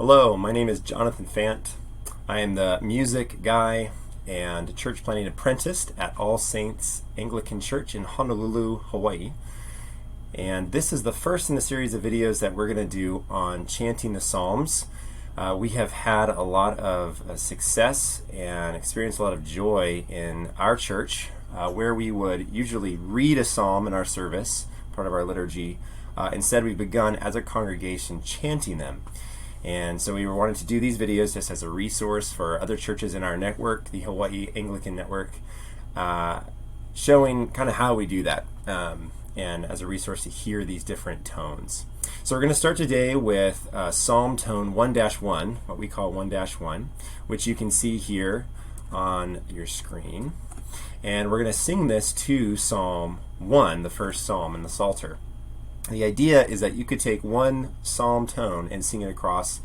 Hello, my name is Jonathan Fant. I am the music guy and church planting apprentice at All Saints Anglican Church in Honolulu, Hawaii. And this is the first in a series of videos that we're going to do on chanting the Psalms. We have had a lot of success and experienced a lot of joy in our church, where we would usually read a psalm in our service, part of our liturgy. Instead, we've begun as a congregation chanting them. And so we were wanting to do these videos just as a resource for other churches in our network, the Hawaii Anglican Network, showing kind of how we do that, and as a resource to hear these different tones. So we're going to start today with Psalm tone 1-1, what we call 1-1, which you can see here on your screen. And we're going to sing this to Psalm 1, the first psalm in the Psalter. The idea is that you could take one psalm tone and sing it across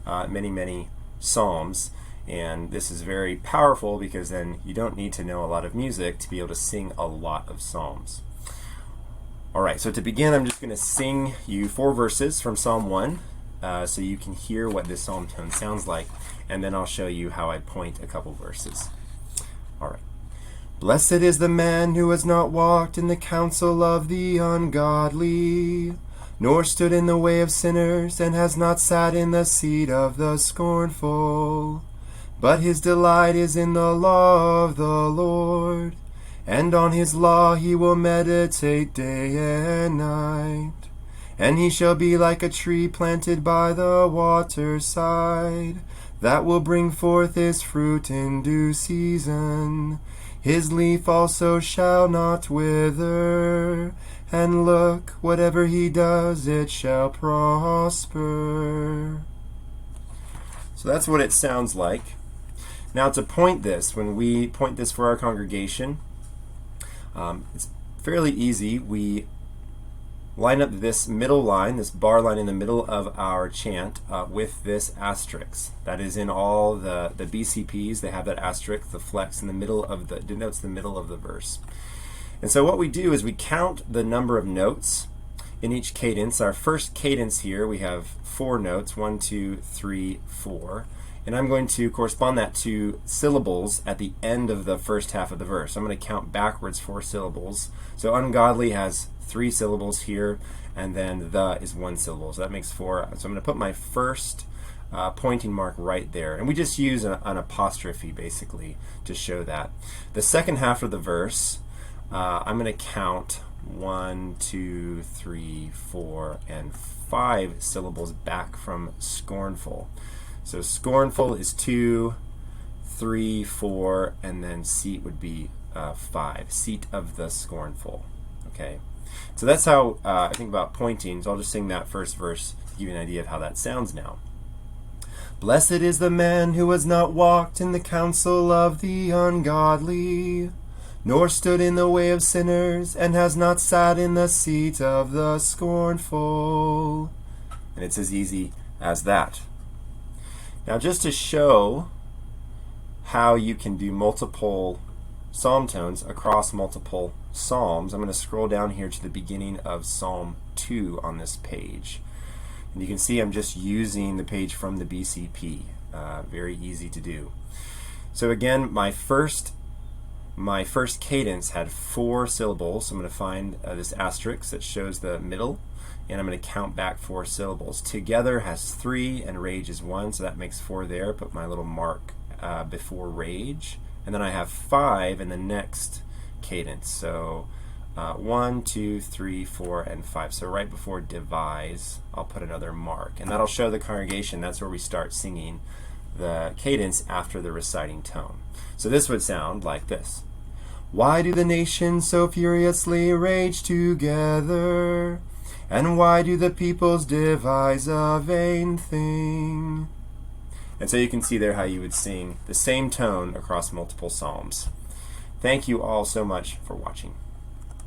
many psalms, and this is very powerful because then you don't need to know a lot of music to be able to sing a lot of psalms. Alright, so to begin, I'm just going to sing you 4 verses from Psalm 1 so you can hear what this psalm tone sounds like, and then I'll show you how I point a couple verses. Alright. Blessed is the man who has not walked in the counsel of the ungodly, nor stood in the way of sinners, and has not sat in the seat of the scornful. But his delight is in the law of the Lord, and on his law he will meditate day and night. And he shall be like a tree planted by the waterside, that will bring forth his fruit in due season. His leaf also shall not wither, and look, whatever he does, it shall prosper. So that's what it sounds like. Now to point this, when we point this for our congregation, it's fairly easy. We line up this middle line, this bar line in the middle of our chant with this asterisk. That is in all the BCPs. They have that asterisk, the flex in the middle of denotes the middle of the verse. And so what we do is we count the number of notes in each cadence. Our first cadence here, we have 4 notes, 1, 2, 3, 4. And I'm going to correspond that to syllables at the end of the first half of the verse. I'm going to count backwards 4 syllables. So ungodly has 3 syllables here, and then the is 1 syllable. So that makes 4. So I'm going to put my first pointing mark right there. And we just use an apostrophe basically to show that. The second half of the verse, I'm going to count 1, 2, 3, 4, and 5 syllables back from scornful. So scornful is 2, 3, 4, and then seat would be 5. Seat of the scornful. Okay, so that's how I think about pointing. So I'll just sing that first verse to give you an idea of how that sounds now. Blessed is the man who has not walked in the counsel of the ungodly, nor stood in the way of sinners, and has not sat in the seat of the scornful. And it's as easy as that. Now just to show how you can do multiple psalm tones across multiple psalms, I'm going to scroll down here to the beginning of Psalm 2 on this page. And you can see I'm just using the page from the BCP. Very easy to do. So again, my first cadence had 4 syllables. So I'm going to find this asterisk that shows the middle, and I'm going to count back 4 syllables. Together has 3, and rage is 1, so that makes 4 there. Put my little mark before rage. And then I have 5 in the next cadence. So 1, 2, 3, 4, and 5. So right before devise, I'll put another mark. And that'll show the congregation that's where we start singing the cadence after the reciting tone. So this would sound like this. Why do the nations so furiously rage together? And why do the peoples devise a vain thing? And so you can see there how you would sing the same tone across multiple psalms. Thank you all so much for watching.